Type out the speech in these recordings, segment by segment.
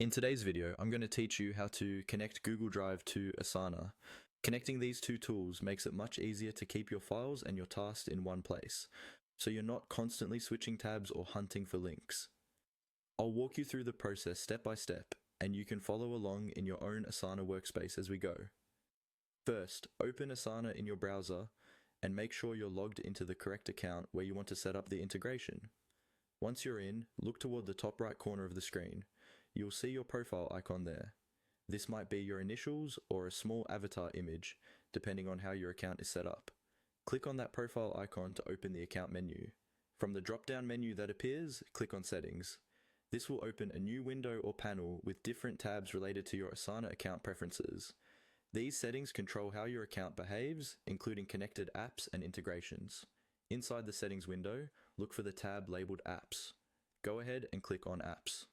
In today's video, I'm going to teach you how to connect Google Drive to Asana. Connecting these two tools makes it much easier to keep your files and your tasks in one place, so you're not constantly switching tabs or hunting for links. I'll walk you through the process step by step, and you can follow along in your own Asana workspace as we go. First, open Asana in your browser and make sure you're logged into the correct account where you want to set up the integration. Once you're in, look toward the top right corner of the screen. You'll see your profile icon there. This might be your initials or a small avatar image, depending on how your account is set up. Click on that profile icon to open the account menu. From the drop-down menu that appears, click on Settings. This will open a new window or panel with different tabs related to your Asana account preferences. These settings control how your account behaves, including connected apps and integrations. Inside the settings window, look for the tab labeled Apps. Go ahead and click on Apps.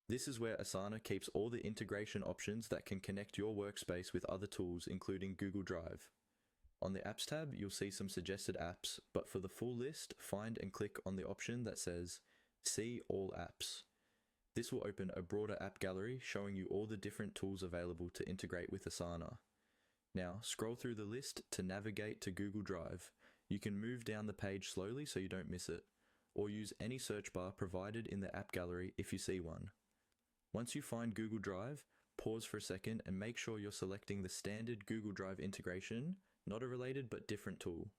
This is where Asana keeps all the integration options that can connect your workspace with other tools, including Google Drive. On the Apps tab, you'll see some suggested apps, but for the full list, find and click on the option that says See All Apps. This will open a broader app gallery showing you all the different tools available to integrate with Asana. Now, scroll through the list to navigate to Google Drive. You can move down the page slowly so you don't miss it, or use any search bar provided in the app gallery if you see one. Once you find Google Drive, pause for a second and make sure you're selecting the standard Google Drive integration, not a related but different tool.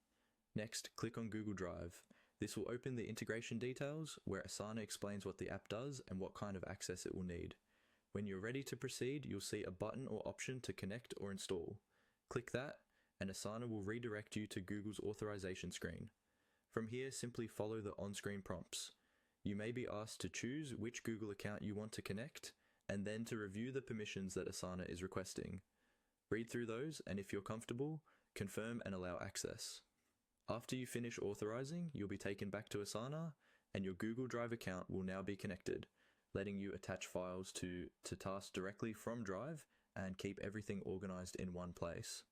Next, click on Google Drive. This will open the integration details, where Asana explains what the app does and what kind of access it will need. When you're ready to proceed, you'll see a button or option to connect or install. Click that, and Asana will redirect you to Google's authorization screen. From here, simply follow the on-screen prompts. You may be asked to choose which Google account you want to connect, and then to review the permissions that Asana is requesting. Read through those, and if you're comfortable, confirm and allow access. After you finish authorizing, you'll be taken back to Asana, and your Google Drive account will now be connected, letting you attach files to tasks directly from Drive and keep everything organized in one place.